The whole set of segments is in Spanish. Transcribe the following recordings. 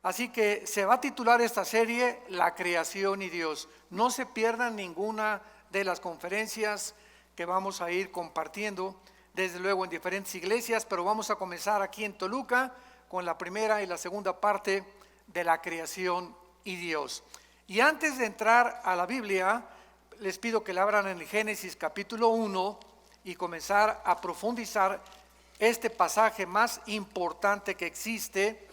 Así que se va a titular esta serie La creación y Dios. No se pierdan ninguna de las conferencias que vamos a ir compartiendo, desde luego en diferentes iglesias, pero vamos a comenzar aquí en Toluca con la primera y la segunda parte de la creación y Dios. Y antes de entrar a la Biblia, les pido que la abran en el Génesis capítulo 1 y comenzar a profundizar este pasaje más importante que existe.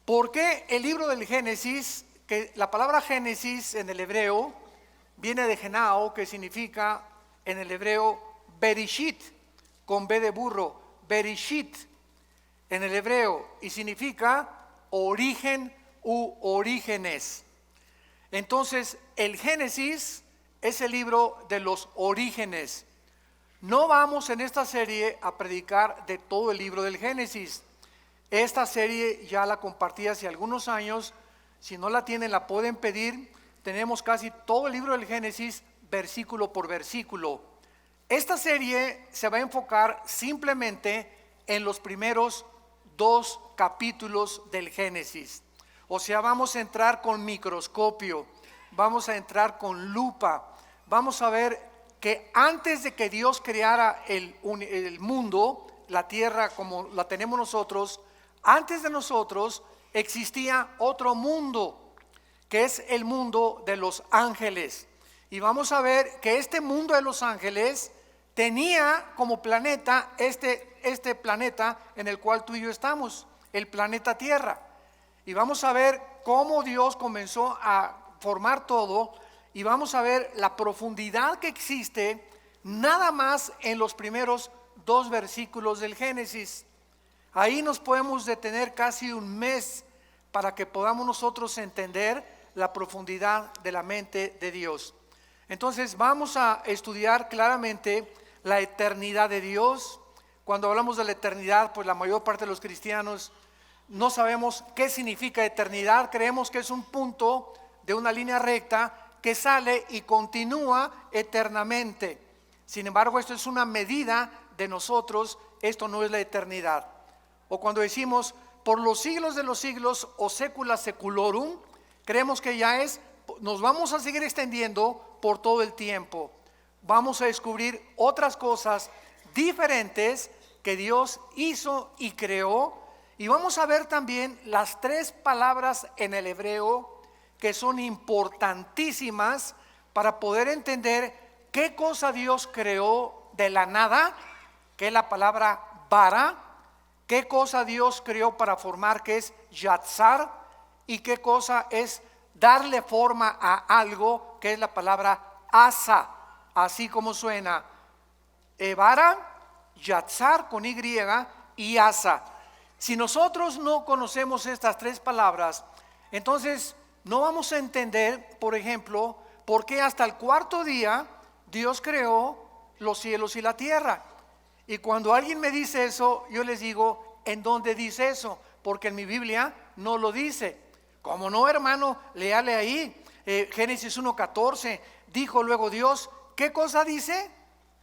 ¿Por qué el libro del Génesis? Que la palabra Génesis en el hebreo viene de Genao, que significa en el hebreo Bereshit, con B de burro, Bereshit en el hebreo, y significa origen u orígenes. Entonces el Génesis es el libro de los orígenes. No vamos en esta serie a predicar de todo el libro del Génesis. Esta serie ya la compartí hace algunos años. Si no la tienen, la pueden pedir. Tenemos casi todo el libro del Génesis, versículo por versículo. Esta serie se va a enfocar simplemente en los primeros 2 capítulos del Génesis. O sea, vamos a entrar con microscopio, vamos a entrar con lupa, vamos a ver que antes de que Dios creara el mundo, la tierra como la tenemos nosotros, antes de nosotros existía otro mundo, que es el mundo de los ángeles. Y vamos a ver que este mundo de los ángeles tenía como planeta este planeta en el cual tú y yo estamos, el planeta Tierra. Y vamos a ver cómo Dios comenzó a formar todo, y vamos a ver la profundidad que existe nada más en los primeros 2 versículos del Génesis. Ahí nos podemos detener casi un mes para que podamos nosotros entender la profundidad de la mente de Dios. Entonces vamos a estudiar claramente la eternidad de Dios. Cuando hablamos de la eternidad, pues la mayor parte de los cristianos no sabemos qué significa eternidad. Creemos que es un punto de una línea recta que sale y continúa eternamente. Sin embargo, esto es una medida de nosotros, esto no es la eternidad. O cuando decimos por los siglos de los siglos o secula seculorum, creemos que ya nos vamos a seguir extendiendo por todo el tiempo. Vamos a descubrir otras cosas diferentes que Dios hizo y creó, y vamos a ver también las 3 palabras en el hebreo que son importantísimas para poder entender qué cosa Dios creó de la nada, que es la palabra bara, qué cosa Dios creó para formar, que es yatzar, y qué cosa es darle forma a algo, que es la palabra asa, así como suena, bara, yatzar con Y y asa. Si nosotros no conocemos estas 3 palabras, entonces no vamos a entender, por ejemplo, por qué hasta el 4.º día Dios creó los cielos y la tierra. Y cuando alguien me dice eso, yo les digo, ¿en dónde dice eso? Porque en mi Biblia no lo dice. ¿Cómo no, hermano? Léale ahí, Génesis 1.14, dijo luego Dios. ¿Qué cosa dice?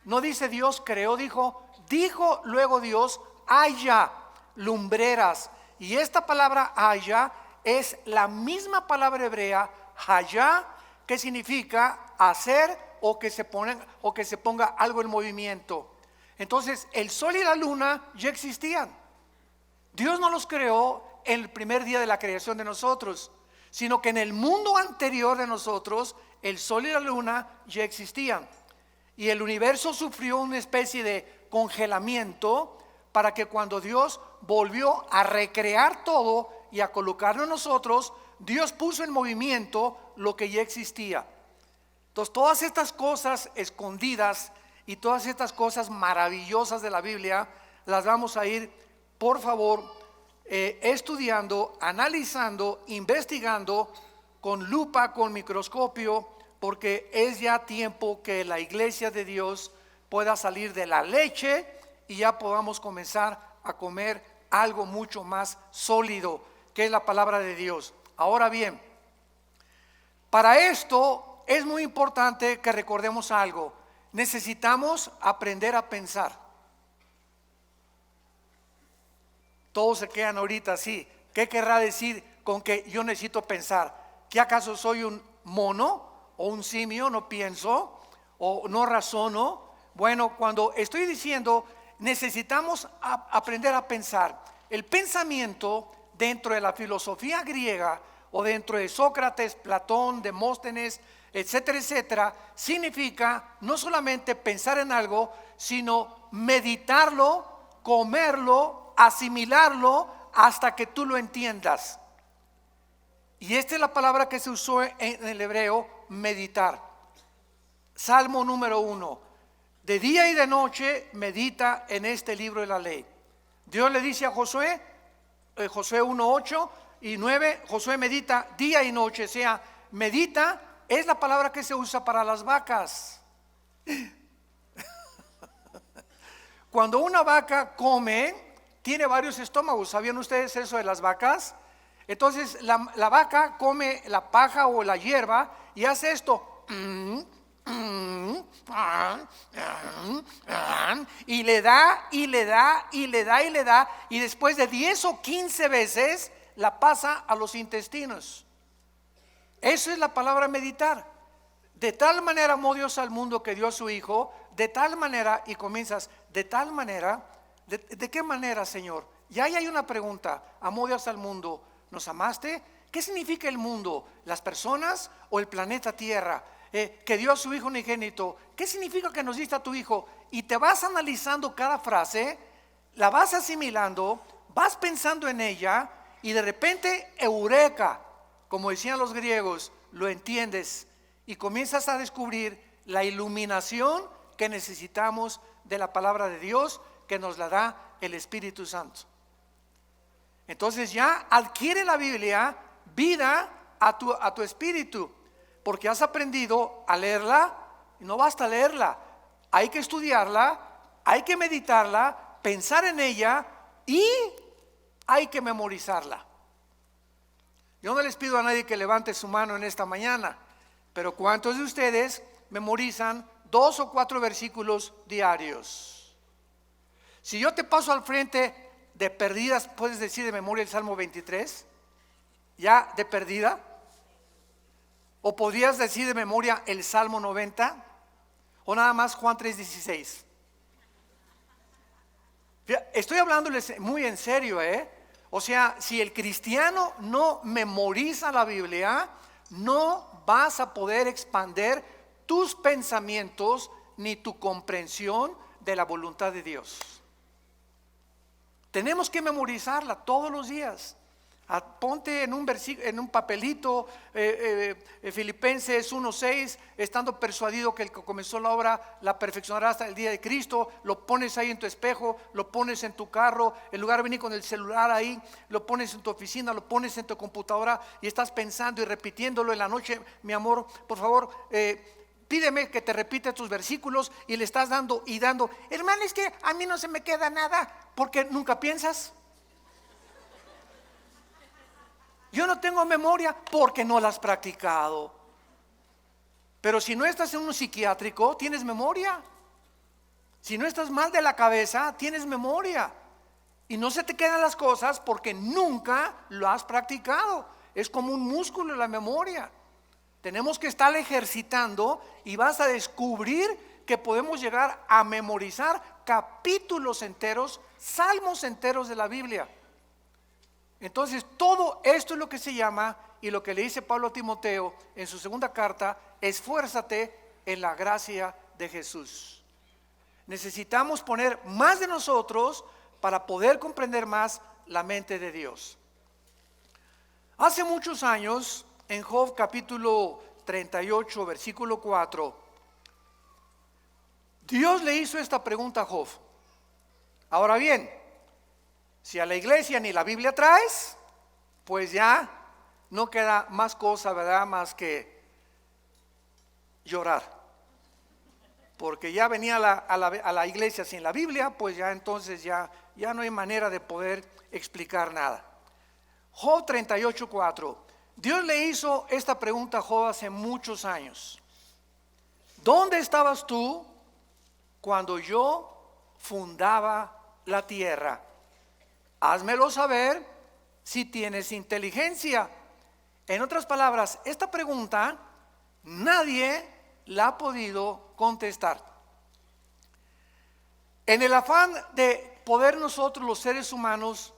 No dice Dios creó, dijo luego Dios, haya lumbreras. Y esta palabra haya es la misma palabra hebrea, haya, que significa hacer o que se ponga algo en movimiento. Entonces el sol y la luna ya existían. Dios no los creó en el primer día de la creación de nosotros, sino que en el mundo anterior de nosotros el sol y la luna ya existían. Y el universo sufrió una especie de congelamiento para que cuando Dios volvió a recrear todo y a colocarlo en nosotros, Dios puso en movimiento lo que ya existía. Entonces todas estas cosas escondidas y todas estas cosas maravillosas de la Biblia las vamos a ir, por favor, estudiando, analizando, investigando con lupa, con microscopio, porque es ya tiempo que la iglesia de Dios pueda salir de la leche y ya podamos comenzar a comer algo mucho más sólido, que es la palabra de Dios. Ahora bien, para esto es muy importante que recordemos algo. Necesitamos aprender a pensar. Todos se quedan ahorita así, ¿Qué querrá decir con que yo necesito pensar? ¿Que acaso soy un mono o un simio? ¿No pienso o no razono? Bueno, cuando estoy diciendo necesitamos aprender a pensar, el pensamiento dentro de la filosofía griega o dentro de Sócrates, Platón, Demóstenes, etcétera, etcétera, significa no solamente pensar en algo, sino meditarlo, comerlo, asimilarlo hasta que tú lo entiendas. Y esta es la palabra que se usó en el hebreo, meditar. Salmo número 1. De día y de noche medita en este libro de la ley. Dios le dice a Josué, Josué 1, 8 y 9, Josué medita día y noche. O sea, medita es la palabra que se usa para las vacas. Cuando una vaca come, tiene varios estómagos. ¿Sabían ustedes eso de las vacas? Entonces la vaca come la paja o la hierba y hace esto. Y le da, y le da, y le da, y le da. Y después de 10 o 15 veces la pasa a los intestinos. Eso es la palabra meditar. De tal manera amó Dios al mundo que dio a su Hijo. De tal manera, y comienzas, de tal manera. ¿De qué manera, Señor? Ya ahí hay una pregunta. Amó Dios al mundo. ¿Nos amaste? ¿Qué significa el mundo? ¿Las personas o el planeta Tierra? Que dio a su Hijo unigénito. ¿Qué significa que nos diste a tu Hijo? Y te vas analizando cada frase, la vas asimilando, vas pensando en ella y de repente, eureka, como decían los griegos, lo entiendes y comienzas a descubrir la iluminación que necesitamos de la palabra de Dios que nos la da el Espíritu Santo. Entonces ya adquiere la Biblia vida a tu espíritu, porque has aprendido a leerla. Y no basta leerla, hay que estudiarla, hay que meditarla, pensar en ella y hay que memorizarla. Yo no les pido a nadie que levante su mano en esta mañana, pero ¿cuántos de ustedes memorizan 2 o 4 versículos diarios? Si yo te paso al frente, de perdidas, ¿puedes decir de memoria el Salmo 23? ¿Ya de perdida? ¿O podrías decir de memoria el Salmo 90? ¿O nada más Juan 3:16? Estoy hablándoles muy en serio, O sea, si el cristiano no memoriza la Biblia, no vas a poder expandir tus pensamientos ni tu comprensión de la voluntad de Dios. Tenemos que memorizarla todos los días. Ponte en un papelito, Filipenses 1:6, estando persuadido que el que comenzó la obra la perfeccionará hasta el día de Cristo. Lo pones ahí en tu espejo, lo pones en tu carro, en lugar de venir con el celular ahí, lo pones en tu oficina, lo pones en tu computadora y estás pensando y repitiéndolo en la noche. Mi amor, por favor, pídeme que te repita tus versículos y le estás dando y dando. Hermano, es que a mí no se me queda nada porque nunca piensas. Yo no tengo memoria porque no la has practicado. Pero si no estás en un psiquiátrico, tienes memoria. Si no estás mal de la cabeza, tienes memoria. Y no se te quedan las cosas porque nunca lo has practicado. Es como un músculo la memoria. Tenemos que estar ejercitando y vas a descubrir que podemos llegar a memorizar capítulos enteros, salmos enteros de la Biblia. Entonces todo esto es lo que se llama, y lo que le dice Pablo a Timoteo en su segunda carta: esfuérzate en la gracia de Jesús. Necesitamos poner más de nosotros para poder comprender más la mente de Dios. Hace muchos años, en Job capítulo 38, versículo 4, Dios le hizo esta pregunta a Job. Ahora bien, si a la iglesia ni la Biblia traes, pues ya no queda más cosa, ¿verdad? Más que llorar. Porque ya venía a la iglesia sin la Biblia, pues ya entonces ya no hay manera de poder explicar nada. Job 38:4. Dios le hizo esta pregunta a Job hace muchos años. ¿Dónde estabas tú cuando yo fundaba la tierra? Házmelo saber si tienes inteligencia? En otras palabras, esta pregunta nadie la ha podido contestar. En el afán de poder nosotros los seres humanos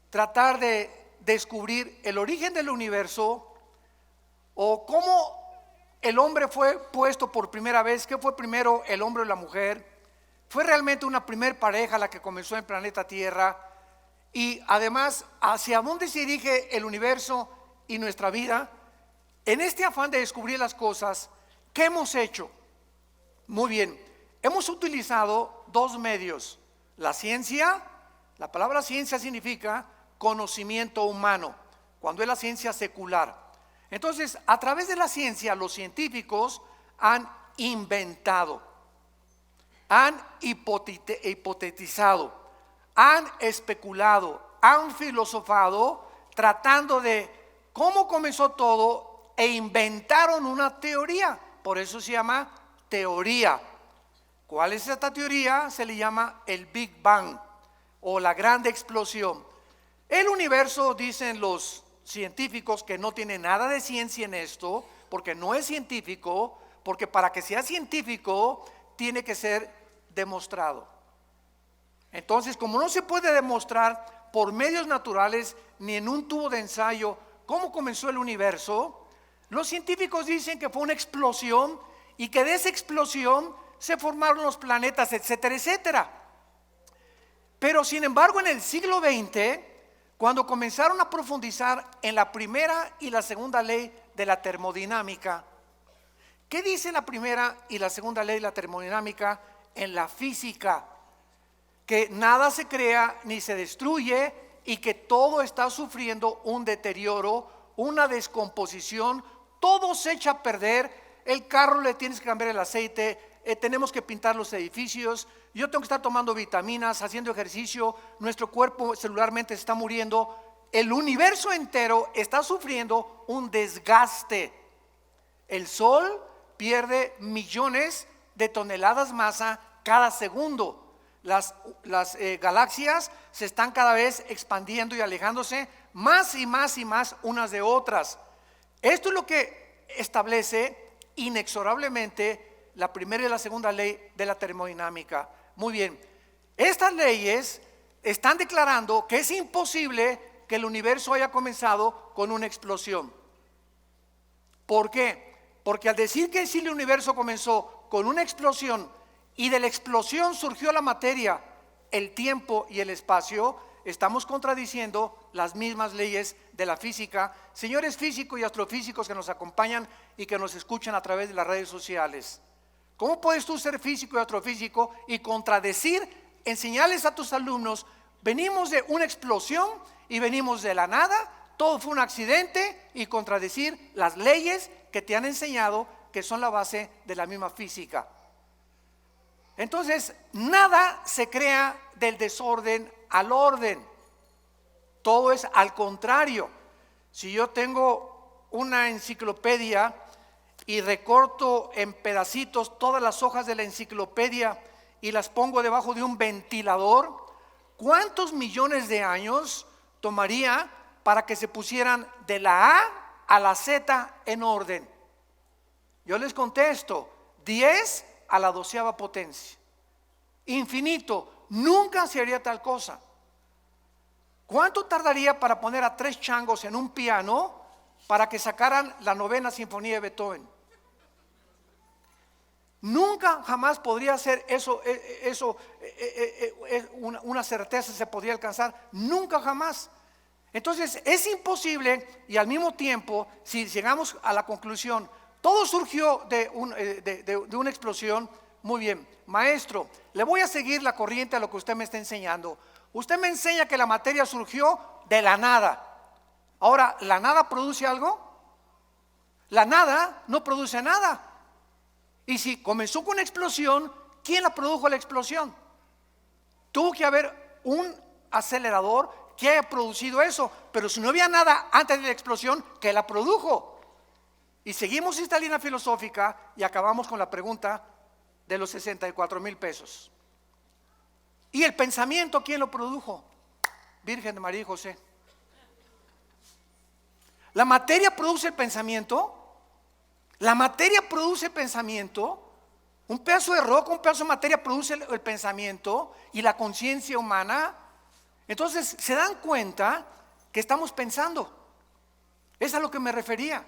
tratar de descubrir el origen del universo, o cómo el hombre fue puesto por primera vez, qué fue primero, el hombre o la mujer, fue realmente una primer pareja la que comenzó en el planeta Tierra, y además hacia dónde se dirige el universo y nuestra vida. En este afán de descubrir las cosas, ¿qué hemos hecho? Muy bien, hemos utilizado dos medios: la ciencia. La palabra ciencia significa conocimiento humano, cuando es la ciencia secular. Entonces, a través de la ciencia, los científicos han inventado, han hipotetizado, han especulado, han filosofado, tratando de cómo comenzó todo, e inventaron una teoría. Por eso se llama teoría. ¿Cuál es esta teoría? Se le llama el Big Bang, o la gran explosión. El universo, dicen los científicos, que no tiene nada de ciencia en esto, porque no es científico, porque para que sea científico tiene que ser demostrado. Entonces, como no se puede demostrar por medios naturales ni en un tubo de ensayo cómo comenzó el universo, los científicos dicen que fue una explosión, y que de esa explosión se formaron los planetas, etcétera, etcétera. Pero sin embargo, en el siglo XX, cuando comenzaron a profundizar en la primera y la segunda ley de la termodinámica, ¿qué dice la primera y la segunda ley de la termodinámica en la física? Que nada se crea ni se destruye, y que todo está sufriendo un deterioro, una descomposición, todo se echa a perder. El carro le tienes que cambiar el aceite, tenemos que pintar los edificios, yo tengo que estar tomando vitaminas, haciendo ejercicio, nuestro cuerpo celularmente se está muriendo, el universo entero está sufriendo un desgaste. El Sol pierde millones de toneladas masa cada segundo. Las galaxias se están cada vez expandiendo y alejándose más y más y más unas de otras. Esto es lo que establece inexorablemente la primera y la segunda ley de la termodinámica. Muy bien, estas leyes están declarando que es imposible que el universo haya comenzado con una explosión. ¿Por qué? Porque al decir que sí, el universo comenzó con una explosión, y de la explosión surgió la materia, el tiempo y el espacio, estamos contradiciendo las mismas leyes de la física. Señores físicos y astrofísicos que nos acompañan y que nos escuchan a través de las redes sociales, ¿cómo puedes tú ser físico y astrofísico y contradecir, enseñarles a tus alumnos, venimos de una explosión y venimos de la nada, todo fue un accidente, y contradecir las leyes que te han enseñado, que son la base de la misma física? Entonces, nada se crea del desorden al orden, todo es al contrario. Si yo tengo una enciclopedia y recorto en pedacitos todas las hojas de la enciclopedia y las pongo debajo de un ventilador, ¿cuántos millones de años tomaría para que se pusieran de la A a la Z en orden? Yo les contesto, 10 a la 12ª potencia. Infinito, nunca se haría tal cosa. ¿Cuánto tardaría para poner a 3 changos en un piano para que sacaran la 9ª sinfonía de Beethoven? Nunca jamás podría ser eso, una certeza se podría alcanzar, nunca jamás. Entonces es imposible, y al mismo tiempo, si llegamos a la conclusión, todo surgió de una explosión. Muy bien, maestro, le voy a seguir la corriente a lo que usted me está enseñando. Usted me enseña que la materia surgió de la nada. Ahora, ¿la nada produce algo? La nada no produce nada. Y si comenzó con una explosión, ¿quién la produjo la explosión? Tuvo que haber un acelerador que haya producido eso, pero si no había nada antes de la explosión, ¿qué la produjo? Y seguimos esta línea filosófica y acabamos con la pregunta de los 64,000 pesos. ¿Y el pensamiento quién lo produjo? Virgen de María y José. La materia produce el pensamiento. La materia produce el pensamiento. Un pedazo de roca, un pedazo de materia produce el pensamiento y la conciencia humana. Entonces se dan cuenta que estamos pensando. Es a lo que me refería.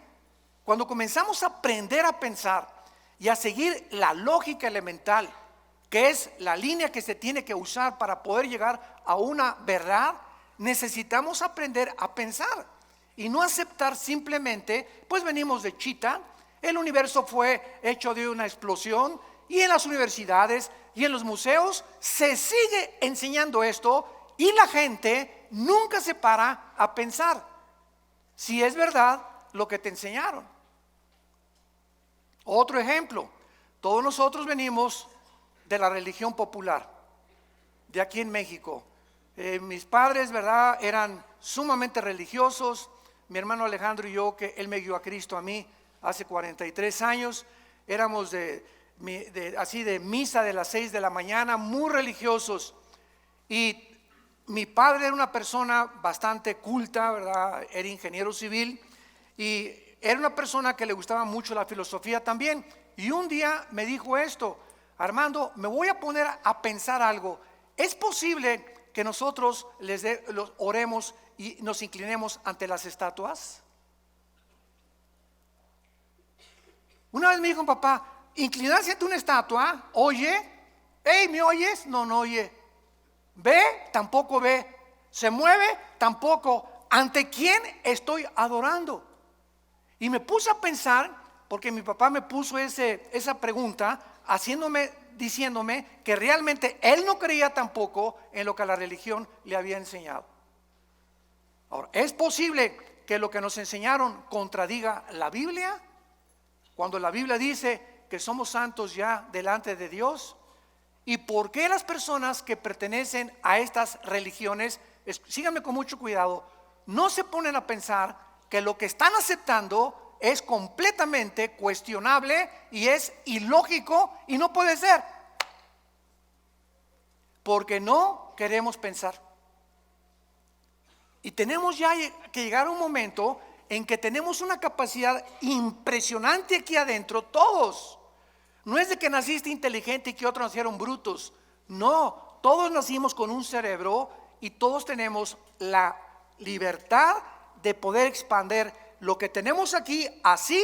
Cuando comenzamos a aprender a pensar y a seguir la lógica elemental, que es la línea que se tiene que usar para poder llegar a una verdad, necesitamos aprender a pensar y no aceptar simplemente, pues venimos de chita, el universo fue hecho de una explosión, y en las universidades y en los museos se sigue enseñando esto y la gente nunca se para a pensar si es verdad lo que te enseñaron. Otro ejemplo, todos nosotros venimos de la religión popular, de aquí en México. Mis padres, ¿verdad?, eran sumamente religiosos. Mi hermano Alejandro y yo, que él me guió a Cristo a mí hace 43 años, éramos así de misa de las 6 de la mañana, muy religiosos. Y mi padre era una persona bastante culta, ¿verdad? Era ingeniero civil y era una persona que le gustaba mucho la filosofía también. Y un día me dijo esto: Armando, me voy a poner a pensar algo. ¿Es posible que nosotros los oremos y nos inclinemos ante las estatuas? Una vez me dijo papá, inclinarse ante una estatua, oye, hey, ¿me oyes? No, no oye. ¿Ve? Tampoco ve. ¿Se mueve? Tampoco. ¿Ante quién estoy adorando? Y me puse a pensar, porque mi papá me puso esa pregunta, diciéndome que realmente él no creía tampoco en lo que la religión le había enseñado. Ahora, ¿es posible que lo que nos enseñaron contradiga la Biblia? Cuando la Biblia dice que somos santos ya delante de Dios. ¿Y por qué las personas que pertenecen a estas religiones, síganme con mucho cuidado, no se ponen a pensar que lo que están aceptando es completamente cuestionable y es ilógico y no puede ser? Porque no queremos pensar. Y tenemos ya que llegar a un momento en que tenemos una capacidad impresionante aquí adentro, todos. No es de que naciste inteligente y que otros nacieron brutos. No, todos nacimos con un cerebro y todos tenemos la libertad de poder expandir lo que tenemos aquí, así,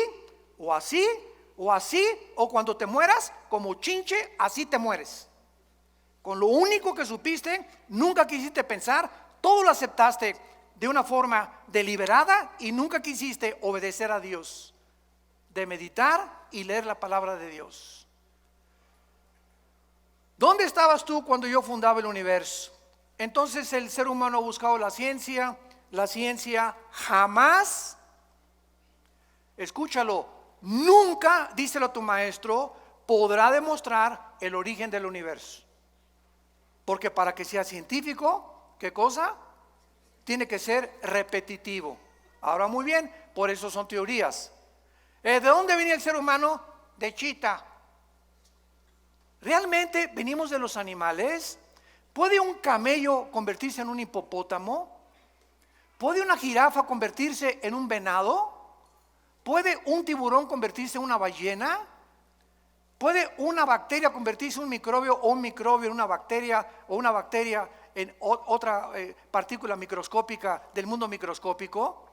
o así, o así, o cuando te mueras, como chinche, así te mueres. Con lo único que supiste, nunca quisiste pensar, todo lo aceptaste de una forma deliberada y nunca quisiste obedecer a Dios, de meditar y leer la palabra de Dios. ¿Dónde estabas tú cuando yo fundaba el universo? Entonces el ser humano ha buscado la ciencia jamás, escúchalo, nunca, díselo a tu maestro, podrá demostrar el origen del universo. Porque para que sea científico, ¿qué cosa? Tiene que ser repetitivo. Ahora muy bien, por eso son teorías. ¿De dónde venía el ser humano? De chita. ¿Realmente venimos de los animales? ¿Puede un camello convertirse en un hipopótamo? ¿Puede una jirafa convertirse en un venado? ¿Puede un tiburón convertirse en una ballena? ¿Puede una bacteria convertirse en un microbio o un microbio en una bacteria o una bacteria en otra partícula microscópica del mundo microscópico?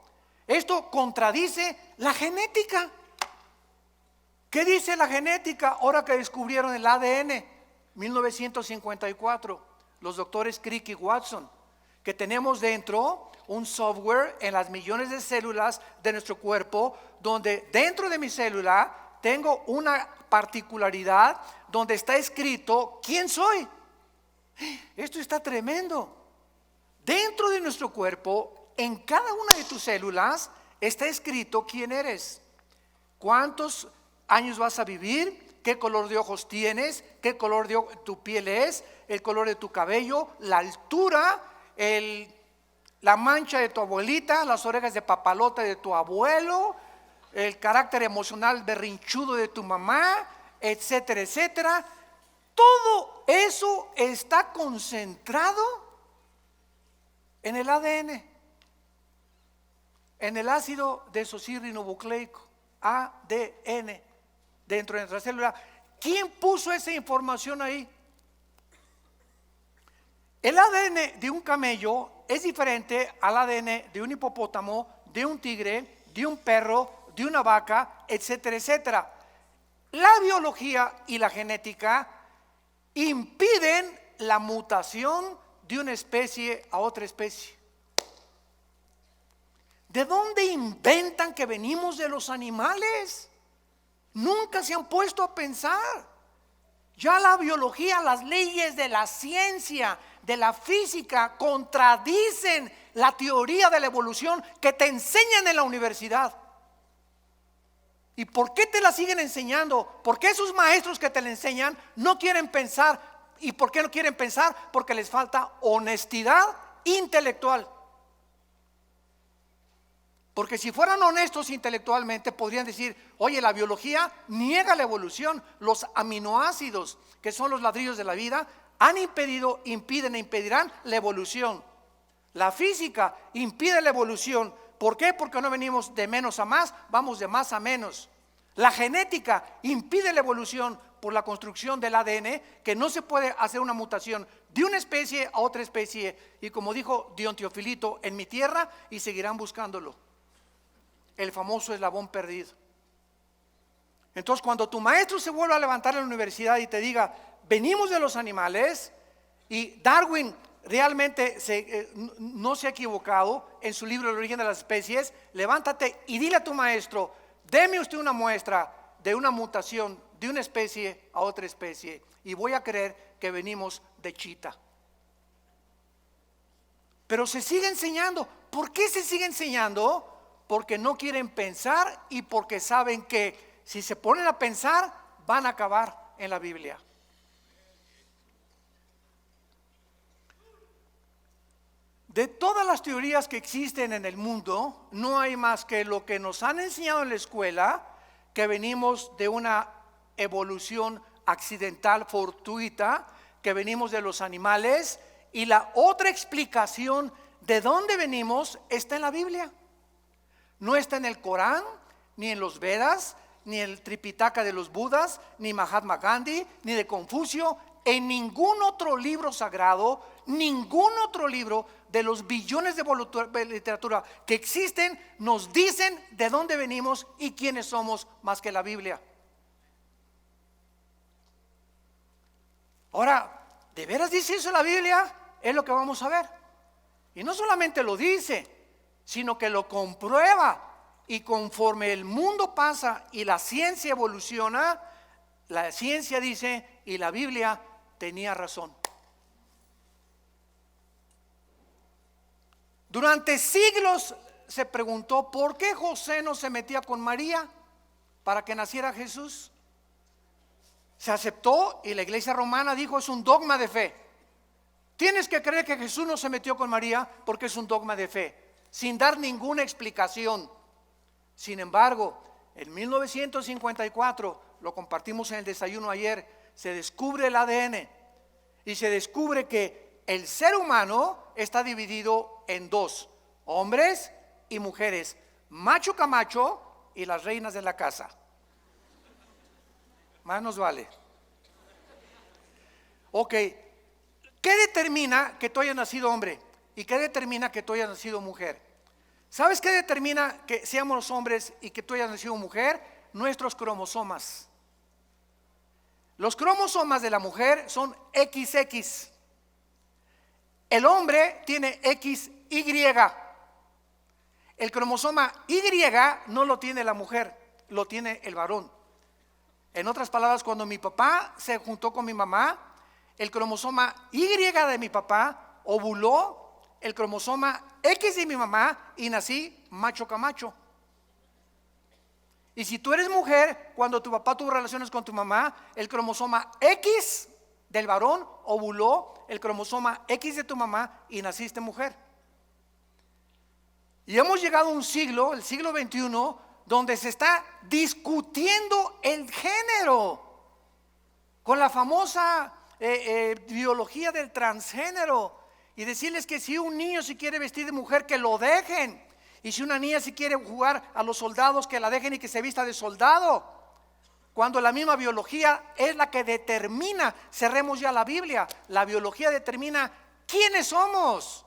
Esto contradice la genética. ¿Qué dice la genética ahora que descubrieron el ADN? 1954, los doctores Crick y Watson, que tenemos dentro un software en las millones de células de nuestro cuerpo, donde dentro de mi célula tengo una particularidad donde está escrito quién soy. Esto está tremendo. Dentro de nuestro cuerpo, en cada una de tus células está escrito quién eres, cuántos años vas a vivir, qué color de ojos tienes, qué color de tu piel es, el color de tu cabello, la altura, la mancha de tu abuelita, las orejas de papalote de tu abuelo, el carácter emocional berrinchudo de tu mamá, etcétera, etcétera. Todo eso está concentrado en el ADN. en el ácido desoxirribonucleico, ADN, dentro de nuestra célula. ¿Quién puso esa información ahí? El ADN de un camello es diferente al ADN de un hipopótamo, de un tigre, de un perro, de una vaca, etcétera, etcétera. La biología y la genética impiden la mutación de una especie a otra especie. ¿De dónde inventan que venimos de los animales? Nunca se han puesto a pensar. Ya la biología, las leyes de la ciencia, de la física, contradicen la teoría de la evolución que te enseñan en la universidad. ¿Y por qué te la siguen enseñando? ¿Por qué esos maestros que te la enseñan no quieren pensar? ¿Y por qué no quieren pensar? Porque les falta honestidad intelectual. Porque si fueran honestos intelectualmente podrían decir: oye, la biología niega la evolución. Los aminoácidos, que son los ladrillos de la vida, han impedido, impiden e impedirán la evolución. La física impide la evolución. ¿Por qué? Porque no venimos de menos a más, vamos de más a menos. La genética impide la evolución por la construcción del ADN, que no se puede hacer una mutación de una especie a otra especie. Y como dijo Dion Teofilito, en mi tierra, y seguirán buscándolo. El famoso eslabón perdido. Entonces, cuando tu maestro se vuelva a levantar en la universidad y te diga: venimos de los animales, y Darwin realmente no se ha equivocado en su libro El origen de las especies, levántate y dile a tu maestro: deme usted una muestra de una mutación de una especie a otra especie, y voy a creer que venimos de chita. Pero se sigue enseñando. ¿Por qué se sigue enseñando? Porque no quieren pensar y porque saben que si se ponen a pensar van a acabar en la Biblia. De todas las teorías que existen en el mundo, no hay más que lo que nos han enseñado en la escuela, que venimos de una evolución accidental, fortuita, que venimos de los animales, y la otra explicación de dónde venimos está en la Biblia. No está en el Corán, ni en los Vedas, ni en el Tripitaka de los Budas, ni Mahatma Gandhi, ni de Confucio. En ningún otro libro sagrado, ningún otro libro de los billones de literatura que existen nos dicen de dónde venimos y quiénes somos más que la Biblia. Ahora, ¿de veras dice eso la Biblia? Es lo que vamos a ver. Y no solamente lo dice, sino que lo comprueba. Y conforme el mundo pasa y la ciencia evoluciona, la ciencia dice, y la Biblia tenía razón. Durante siglos se preguntó por qué José no se metía con María para que naciera Jesús. Se aceptó y la iglesia romana dijo: es un dogma de fe. Tienes que creer que Jesús no se metió con María porque es un dogma de fe, sin dar ninguna explicación. Sin embargo, en 1954, lo compartimos en el desayuno ayer, se descubre el ADN y se descubre que el ser humano está dividido en dos: hombres y mujeres, macho camacho y las reinas de la casa. Más nos vale. Ok, ¿qué determina que tú hayas nacido hombre? ¿Y qué determina que tú hayas nacido mujer? ¿Sabes qué determina que seamos hombres y que tú hayas nacido mujer? Nuestros cromosomas. Los cromosomas de la mujer son XX. El hombre tiene XY. El cromosoma Y no lo tiene la mujer, lo tiene el varón. En otras palabras, cuando mi papá se juntó con mi mamá, el cromosoma Y de mi papá ovuló el cromosoma X de mi mamá y nací macho camacho. Y si tú eres mujer, cuando tu papá tuvo relaciones con tu mamá, el cromosoma X del varón ovuló el cromosoma X de tu mamá y naciste mujer. Y hemos llegado a un siglo, el siglo XXI, donde se está discutiendo el género con la famosa biología del transgénero, y decirles que si un niño se quiere vestir de mujer, que lo dejen, Y si una niña si quiere jugar a los soldados, que la dejen y que se vista de soldado. Cuando la misma biología es la que determina, cerremos ya la Biblia, la biología determina quiénes somos.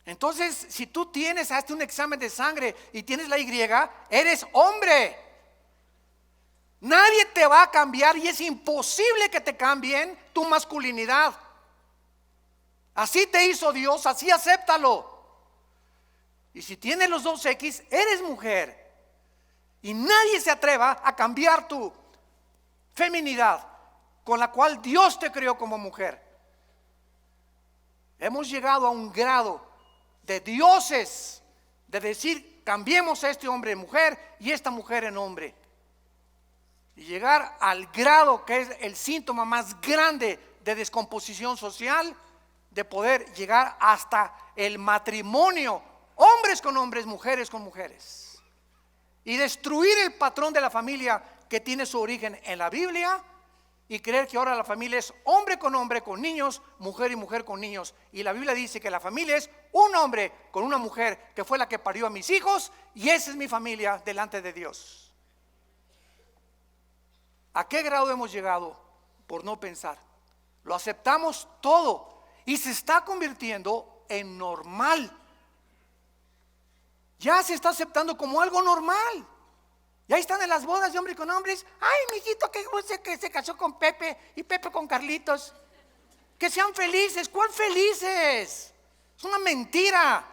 Entonces, si tú tienes, hazte un examen de sangre y tienes la Y, eres hombre. Nadie te va a cambiar y es imposible que te cambien tu masculinidad. Así te hizo Dios, así acéptalo. Y si tienes los dos X, eres mujer. Y nadie se atreva a cambiar tu feminidad con la cual Dios te creó como mujer. Hemos llegado a un grado de dioses de decir, cambiemos a este hombre en mujer y esta mujer en hombre. Y llegar al grado que es el síntoma más grande de descomposición social, de poder llegar hasta el matrimonio, hombres con hombres, mujeres con mujeres, y destruir el patrón de la familia que tiene su origen en la Biblia, y creer que ahora la familia es hombre, con niños, mujer y mujer con niños. Y la Biblia dice que la familia es un hombre con una mujer que fue la que parió a mis hijos, y esa es mi familia delante de Dios. ¿A qué grado hemos llegado por no pensar? Lo aceptamos todo y se está convirtiendo en normal. Ya se está aceptando como algo normal. Y ahí están en las bodas de hombres con hombres. Ay, mijito, que se casó con Pepe y Pepe con Carlitos. Que sean felices. ¿Cuál felices? Es una mentira.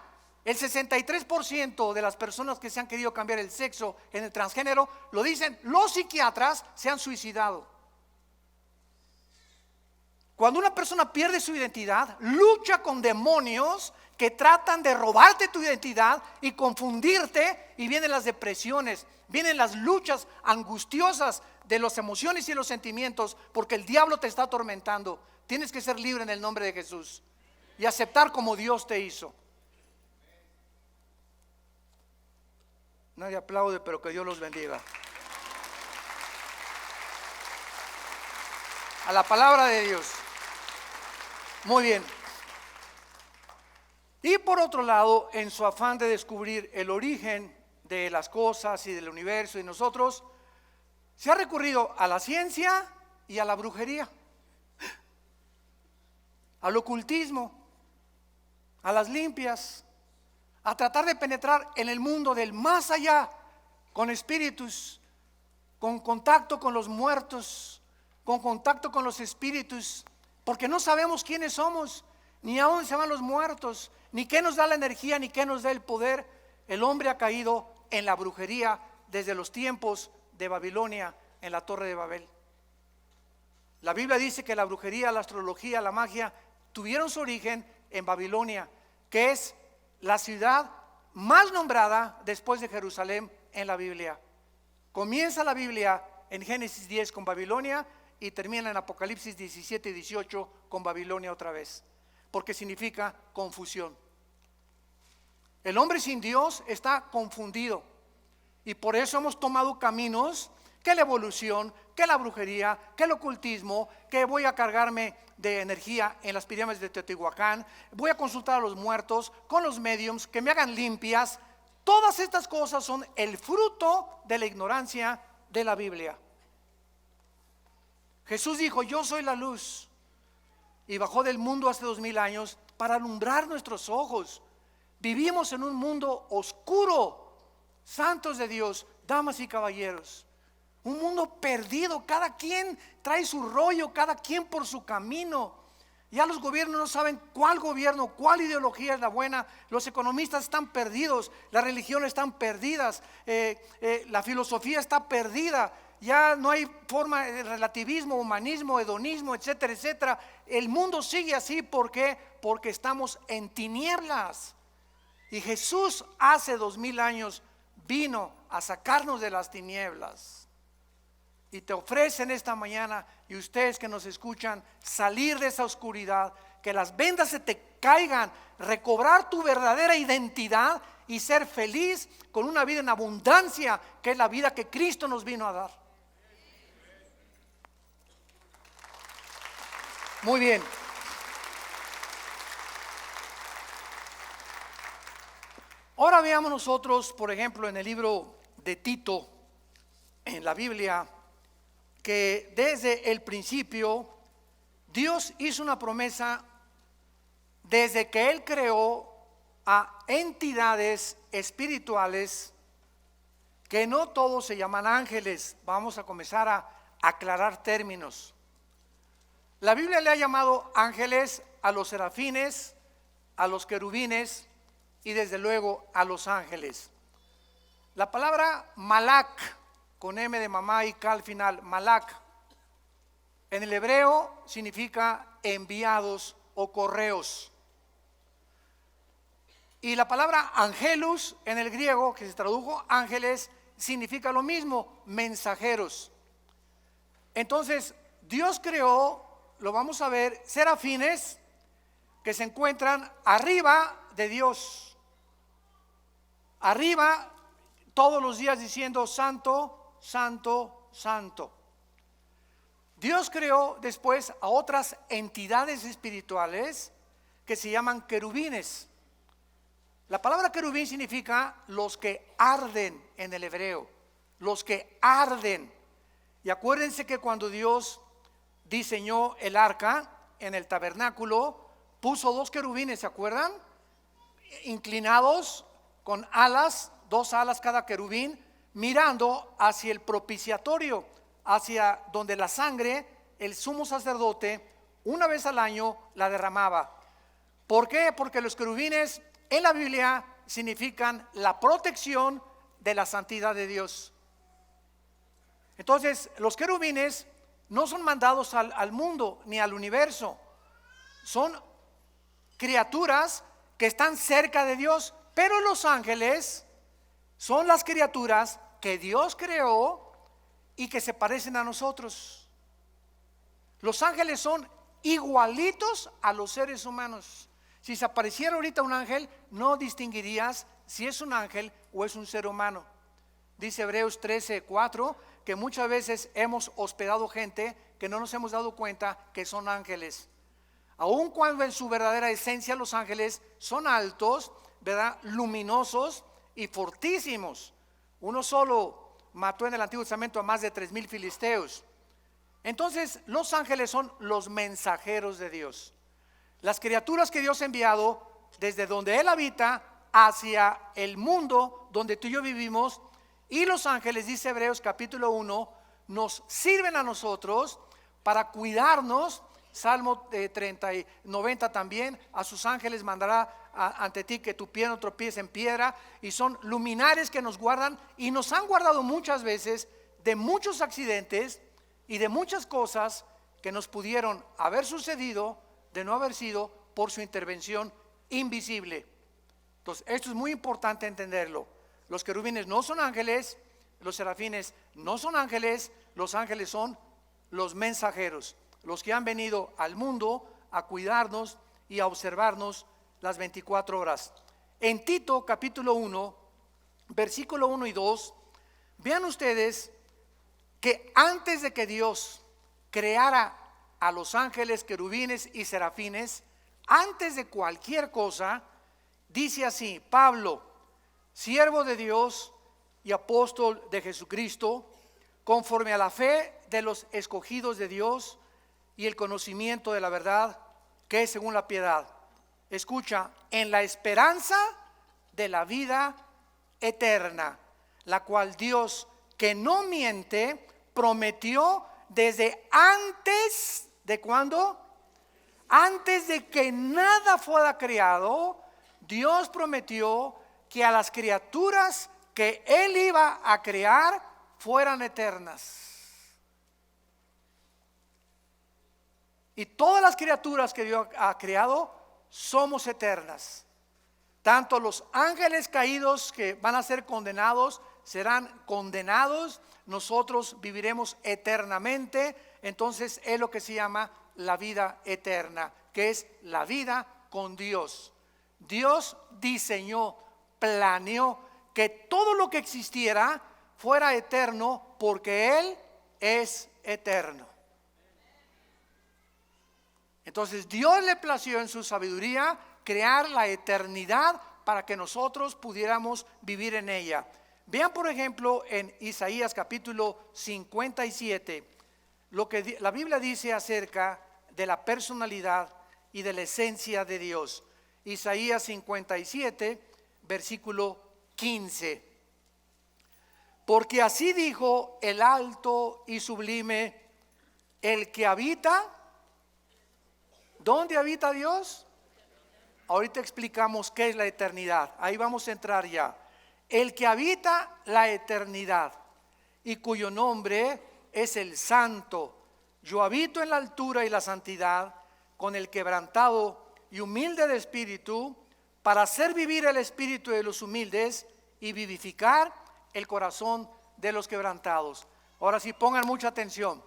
El 63% de las personas que se han querido cambiar el sexo en el transgénero, lo dicen los psiquiatras, se han suicidado. Cuando una persona pierde su identidad, lucha con demonios que tratan de robarte tu identidad y confundirte, y vienen las depresiones, vienen las luchas angustiosas de las emociones y los sentimientos, porque el diablo te está atormentando. Tienes que ser libre en el nombre de Jesús y aceptar como Dios te hizo. Nadie aplaude, pero que Dios los bendiga. A la palabra de Dios. Muy bien. Y por otro lado, en su afán de descubrir el origen de las cosas y del universo y nosotros, se ha recurrido a la ciencia y a la brujería, al ocultismo, a las limpias, a tratar de penetrar en el mundo del más allá, con espíritus, con contacto con los muertos, con contacto con los espíritus, porque no sabemos quiénes somos, ni a dónde se van los muertos, ni qué nos da la energía, ni qué nos da el poder. El hombre ha caído en la brujería desde los tiempos de Babilonia, en la Torre de Babel. La Biblia dice que la brujería, la astrología, la magia tuvieron su origen en Babilonia, que es la ciudad más nombrada después de Jerusalén en la Biblia. Comienza la Biblia en Génesis 10 con Babilonia y termina en Apocalipsis 17 y 18 con Babilonia otra vez, porque significa confusión. El hombre sin Dios está confundido, y por eso hemos tomado caminos que la evolución, que la brujería, que el ocultismo, que voy a cargarme de energía en las pirámides de Teotihuacán, voy a consultar a los muertos con los mediums que me hagan limpias. Todas estas cosas son el fruto de la ignorancia de la Biblia. Jesús dijo: yo soy la luz, y bajó del mundo hace 2000 años para alumbrar nuestros ojos. Vivimos en un mundo oscuro, santos de Dios, damas y caballeros, un mundo perdido. Cada quien trae su rollo, cada quien por su camino. Ya los gobiernos no saben cuál gobierno, cuál ideología es la buena. Los economistas están perdidos, las religiones están perdidas, la filosofía está perdida. Ya no hay forma de relativismo, humanismo, hedonismo, etcétera, etcétera. El mundo sigue así. ¿Por qué? Porque estamos en tinieblas. Y Jesús hace 2000 años vino a sacarnos de las tinieblas. Y te ofrecen esta mañana, y ustedes que nos escuchan, salir de esa oscuridad, que las vendas se te caigan, recobrar tu verdadera identidad y ser feliz con una vida en abundancia, que es la vida que Cristo nos vino a dar. Muy bien. Ahora veamos nosotros, por ejemplo, en el libro de Tito, en la Biblia, que desde el principio Dios hizo una promesa desde que Él creó a entidades espirituales que no todos se llaman ángeles. Vamos a comenzar a aclarar términos. La Biblia le ha llamado ángeles a los serafines, a los querubines y desde luego a los ángeles. La palabra malak, con M de mamá y K al final, malak, en el hebreo significa enviados o correos. Y la palabra angelus en el griego, que se tradujo ángeles, significa lo mismo, mensajeros. Entonces, Dios creó, lo vamos a ver, serafines que se encuentran arriba de Dios. Arriba, todos los días diciendo santo, santo, santo. Dios creó después a otras entidades espirituales que se llaman querubines. La palabra querubín significa los que arden en el hebreo, los que arden. Y acuérdense que cuando Dios diseñó el arca en el tabernáculo, puso dos querubines, ¿se acuerdan? Inclinados con alas, dos alas cada querubín, mirando hacia el propiciatorio, hacia donde la sangre, el sumo sacerdote, una vez al año la derramaba. ¿Por qué? Porque los querubines en la Biblia significan la protección de la santidad de Dios. Entonces, los querubines no son mandados al mundo ni al universo. Son criaturas que están cerca de Dios, pero los ángeles son las criaturas que Dios creó y que se parecen a nosotros. Los ángeles son igualitos a los seres humanos. Si se apareciera ahorita un ángel, no distinguirías si es un ángel o es un ser humano. Dice Hebreos 13:4 que muchas veces hemos hospedado gente que no nos hemos dado cuenta que son ángeles. Aun cuando en su verdadera esencia los ángeles son altos, ¿verdad?, luminosos y fortísimos. Uno solo mató en el Antiguo Testamento a más de 3,000 filisteos. Entonces, los ángeles son los mensajeros de Dios. Las criaturas que Dios ha enviado desde donde Él habita hacia el mundo donde tú y yo vivimos. Y los ángeles, dice Hebreos capítulo 1, nos sirven a nosotros para cuidarnos. Salmo 30 y 90 también, a sus ángeles mandará ante ti que tu pie no tropiece en piedra. Y son luminares que nos guardan y nos han guardado muchas veces de muchos accidentes y de muchas cosas que nos pudieron haber sucedido de no haber sido por su intervención invisible. Entonces, esto es muy importante entenderlo. Los querubines no son ángeles, los serafines no son ángeles, los ángeles son los mensajeros, los que han venido al mundo a cuidarnos y a observarnos las 24 horas. En Tito capítulo 1, versículo 1 y 2, vean ustedes que antes de que Dios creara a los ángeles, querubines y serafines, antes de cualquier cosa, dice así: Pablo, siervo de Dios y apóstol de Jesucristo, conforme a la fe de los escogidos de Dios y el conocimiento de la verdad, que es según la piedad. Escucha, en la esperanza de la vida eterna, la cual Dios, que no miente, prometió desde antes de cuando, antes de que nada fuera creado. Dios prometió que a las criaturas que Él iba a crear fueran eternas. Y todas las criaturas que Dios ha creado somos eternas. Tanto los ángeles caídos que van a ser condenados serán condenados. Nosotros viviremos eternamente. Entonces es lo que se llama la vida eterna, que es la vida con Dios. Dios diseñó, planeó que todo lo que existiera fuera eterno porque Él es eterno. Entonces Dios le plació en su sabiduría crear la eternidad para que nosotros pudiéramos vivir en ella. Vean por ejemplo en Isaías capítulo 57 lo que la Biblia dice acerca de la personalidad y de la esencia de Dios. Isaías 57 versículo 15. Porque así dijo el alto y sublime, el que habita. ¿Dónde habita Dios? Ahorita explicamos qué es la eternidad. Ahí vamos a entrar ya. El que habita la eternidad y cuyo nombre es el Santo. Yo habito en la altura y la santidad, con el quebrantado y humilde de espíritu, para hacer vivir el espíritu de los humildes y vivificar el corazón de los quebrantados. Ahora sí, pongan mucha atención.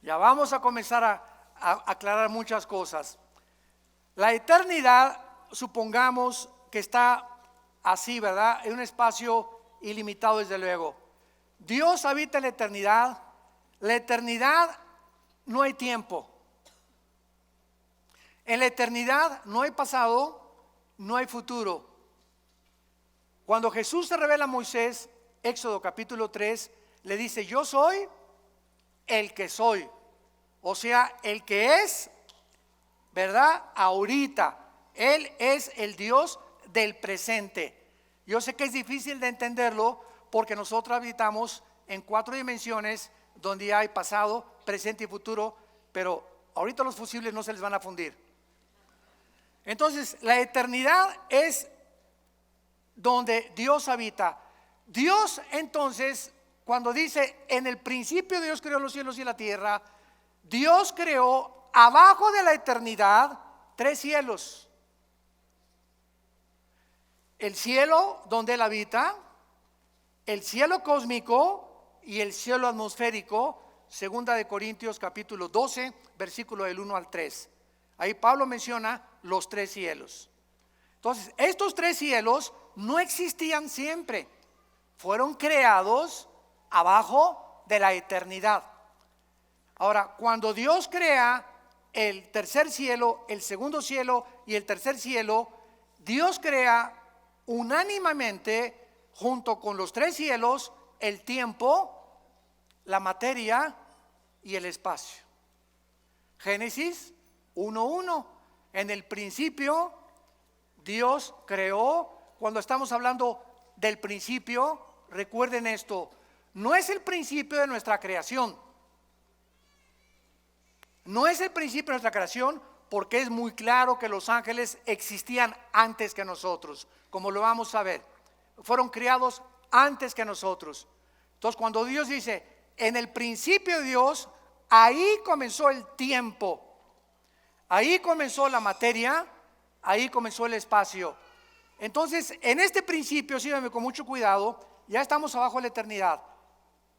Ya vamos a comenzar a aclarar muchas cosas. La eternidad, supongamos que está así, ¿verdad? En un espacio ilimitado, desde luego. Dios habita en la eternidad. La eternidad no hay tiempo. En la eternidad no hay pasado, no hay futuro. Cuando Jesús se revela a Moisés, Éxodo capítulo 3, le dice: yo soy el que soy. O sea, el que es, ¿verdad? Ahorita. Él es el Dios del presente. Yo sé que es difícil de entenderlo porque nosotros habitamos en 4 dimensiones donde hay pasado, presente y futuro, pero ahorita los fusibles no se les van a fundir. Entonces, la eternidad es donde Dios habita. Dios, entonces, cuando dice en el principio Dios creó los cielos y la tierra, Dios creó abajo de la eternidad 3 cielos. El cielo donde Él habita, el cielo cósmico y el cielo atmosférico. Segunda de Corintios capítulo 12, versículo del 1 al 3. Ahí Pablo menciona los 3 cielos. Entonces, estos 3 cielos no existían siempre. Fueron creados abajo de la eternidad. Ahora, cuando Dios crea el tercer cielo, el segundo cielo y el tercer cielo, Dios crea unánimemente, junto con los 3 cielos, el tiempo, la materia y el espacio. Génesis 1:1. En el principio Dios creó. Cuando estamos hablando del principio, recuerden esto: no es el principio de nuestra creación. No es el principio de nuestra creación, porque es muy claro que los ángeles existían antes que nosotros, como lo vamos a ver. Fueron creados antes que nosotros. Entonces, cuando Dios dice en el principio de Dios, ahí comenzó el tiempo, ahí comenzó la materia, ahí comenzó el espacio. Entonces, en este principio, síganme con mucho cuidado, ya estamos abajo de la eternidad.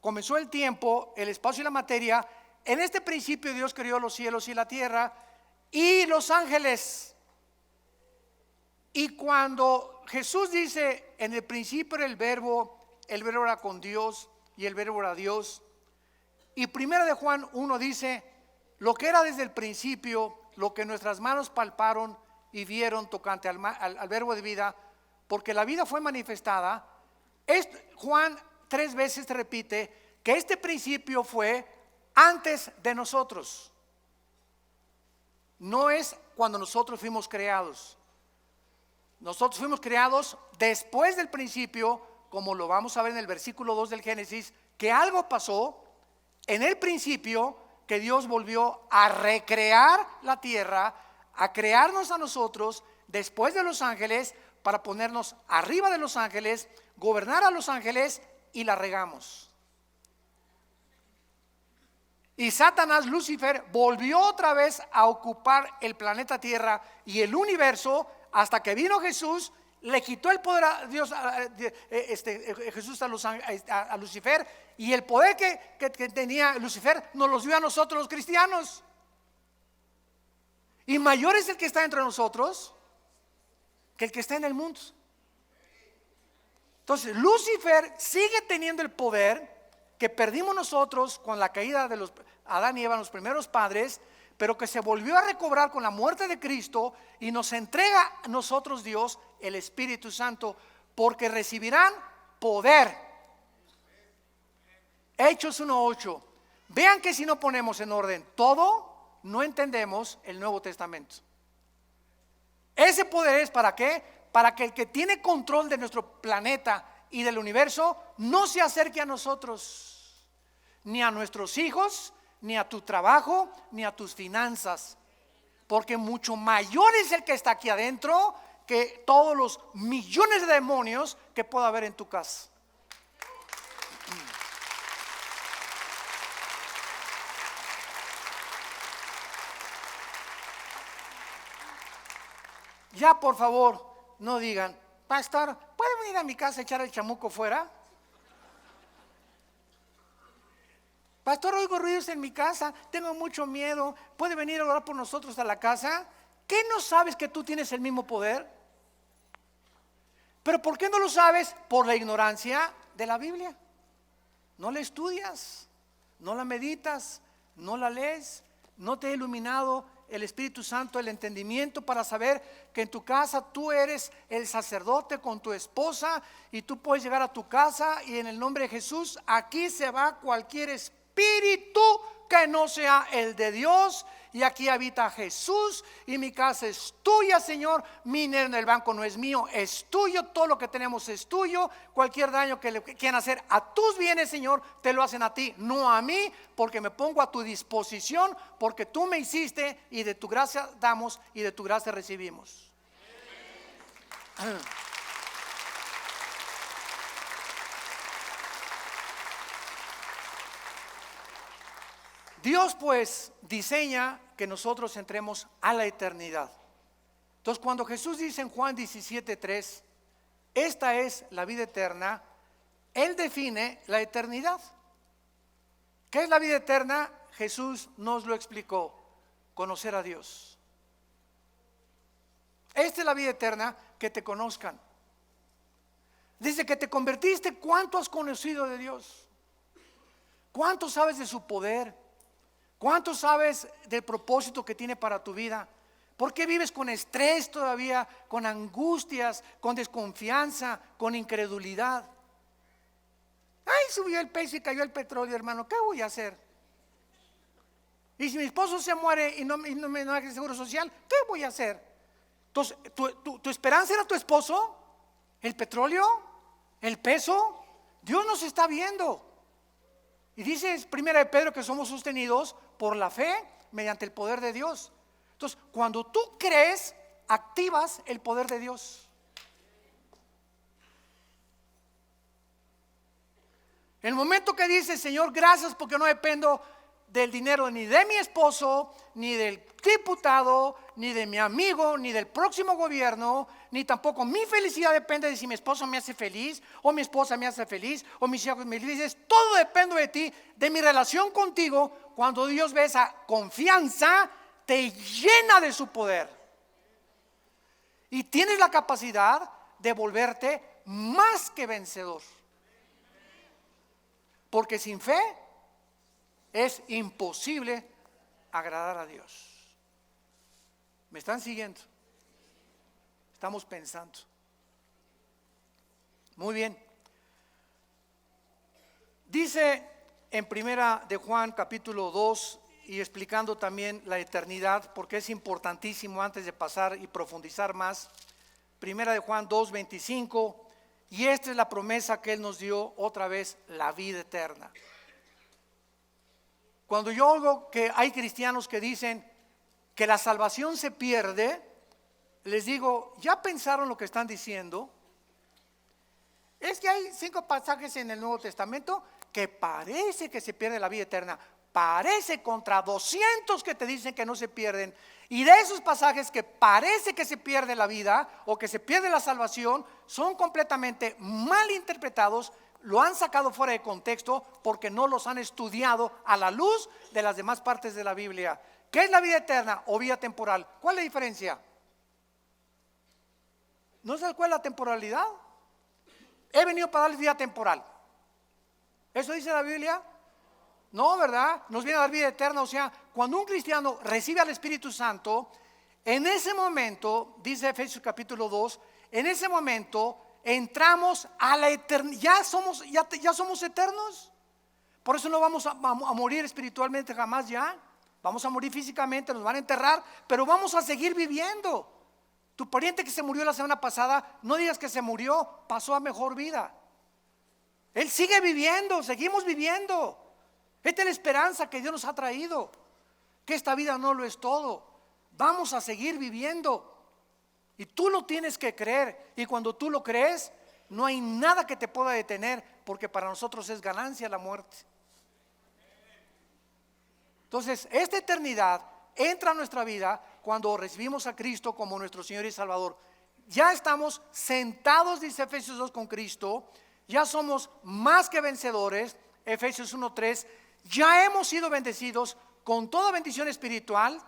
Comenzó el tiempo, el espacio y la materia. En este principio Dios creó los cielos y la tierra y los ángeles. Y cuando Jesús dice en el principio era el verbo era con Dios y el verbo era Dios. Y primera de Juan 1 dice: lo que era desde el principio, lo que nuestras manos palparon y vieron tocante al verbo de vida, porque la vida fue manifestada. Juan 3 veces repite que este principio fue antes de nosotros. No es cuando nosotros fuimos creados. Nosotros fuimos creados después del principio, como lo vamos a ver en el versículo 2 del Génesis, que algo pasó en el principio, que Dios volvió a recrear la tierra, a crearnos a nosotros después de los ángeles, para ponernos arriba de los ángeles, gobernar a los ángeles, y la regamos. Y Satanás, Lucifer, volvió otra vez a ocupar el planeta Tierra y el universo, hasta que vino Jesús, le quitó el poder a Dios, Jesús a Lucifer, y el poder que tenía Lucifer nos los dio a nosotros los cristianos. Y mayor es el que está entre nosotros que el que está en el mundo. Entonces, Lucifer sigue teniendo el poder que perdimos nosotros con la caída de los Adán y Eva, los primeros padres, pero que se volvió a recobrar con la muerte de Cristo y nos entrega a nosotros Dios el Espíritu Santo, porque recibirán poder. Hechos 1:8. Vean que si no ponemos en orden todo, no entendemos el Nuevo Testamento. Ese poder es ¿para qué? Para que el que tiene control de nuestro planeta y del universo no se acerque a nosotros, ni a nuestros hijos, ni a tu trabajo, ni a tus finanzas, porque mucho mayor es el que está aquí adentro que todos los millones de demonios que pueda haber en tu casa. Ya, por favor, no digan, pastor, ¿puede venir a mi casa a echar el chamuco fuera? Pastor, oigo ruidos en mi casa, tengo mucho miedo, ¿puede venir a orar por nosotros a la casa? ¿Qué no sabes que tú tienes el mismo poder? ¿Pero por qué no lo sabes? Por la ignorancia de la Biblia. No la estudias, no la meditas, no la lees, no te ha iluminado el Espíritu Santo el entendimiento para saber que en tu casa tú eres el sacerdote con tu esposa y tú puedes llegar a tu casa y en el nombre de Jesús aquí se va cualquier espíritu que no sea el de Dios, y aquí habita Jesús y mi casa es tuya, Señor. Mi dinero en el banco no es mío, es tuyo. Todo lo que tenemos es tuyo. Cualquier daño que le quieran hacer a tus bienes, Señor, te lo hacen a ti, no a mí, porque me pongo a tu disposición, porque tú me hiciste y de tu gracia damos y de tu gracia recibimos. Dios pues diseña que nosotros entremos a la eternidad. Entonces cuando Jesús dice en Juan 17:3, esta es la vida eterna, Él define la eternidad. ¿Qué es la vida eterna? Jesús nos lo explicó: conocer a Dios. Esta es la vida eterna, que te conozcan. Desde que te convertiste, ¿cuánto has conocido de Dios? ¿Cuánto sabes de su poder? ¿Cuánto sabes del propósito que tiene para tu vida? ¿Por qué vives con estrés todavía, con angustias, con desconfianza, con incredulidad? Ay, subió el peso y cayó el petróleo, hermano, ¿qué voy a hacer? Y si mi esposo se muere y no me da el seguro social, ¿qué voy a hacer? Entonces, ¿tu esperanza era tu esposo? ¿El petróleo? ¿El peso? Dios nos está viendo. Y dice primera de Pedro que somos sostenidos por la fe mediante el poder de Dios. Entonces, cuando tú crees, activas el poder de Dios. El momento que dices, Señor, gracias porque no dependo del dinero ni de mi esposo, ni del diputado, ni de mi amigo, ni del próximo gobierno, ni tampoco mi felicidad depende de si mi esposo me hace feliz, o mi esposa me hace feliz, o mis hijos me felices. Todo depende de ti, de mi relación contigo. Cuando Dios ve esa confianza, te llena de su poder. Y tienes la capacidad de volverte más que vencedor. Porque sin fe es imposible agradar a Dios. ¿Me están siguiendo? Estamos pensando. Muy bien. Dice en primera de Juan capítulo 2, y explicando también la eternidad, porque es importantísimo antes de pasar y profundizar más. Primera de Juan 2:25, y esta es la promesa que Él nos dio otra vez, la vida eterna. Cuando yo oigo que hay cristianos que dicen que la salvación se pierde, les digo, ¿ya pensaron lo que están diciendo? Es que hay 5 pasajes en el Nuevo Testamento que parece que se pierde la vida eterna. Parece contra 200 que te dicen que no se pierden. Y de esos pasajes que parece que se pierde la vida o que se pierde la salvación, son completamente mal interpretados. Lo han sacado fuera de contexto porque no los han estudiado a la luz de las demás partes de la Biblia. ¿Qué es la vida eterna o vida temporal? ¿Cuál es la diferencia? ¿No sabes cuál es la temporalidad? He venido para darles vida temporal. ¿Eso dice la Biblia? No, ¿verdad? Nos viene a dar vida eterna. O sea, cuando un cristiano recibe al Espíritu Santo, en ese momento, dice Efesios capítulo 2, en ese momento entramos a la eternidad. Ya somos eternos. Por eso no vamos a morir espiritualmente jamás ya. Vamos a morir físicamente, nos van a enterrar, pero vamos a seguir viviendo. Tu pariente que se murió la semana pasada, no digas que se murió, pasó a mejor vida. Él sigue viviendo, seguimos viviendo. Esta es la esperanza que Dios nos ha traído, que esta vida no lo es todo. Vamos a seguir viviendo. Y tú lo tienes que creer. Y cuando tú lo crees, no hay nada que te pueda detener, porque para nosotros es ganancia la muerte. Entonces, esta eternidad entra a nuestra vida cuando recibimos a Cristo como nuestro Señor y Salvador. Ya estamos sentados, dice Efesios 2, con Cristo. Ya somos más que vencedores, Efesios 1:3. Ya hemos sido bendecidos con toda bendición espiritual.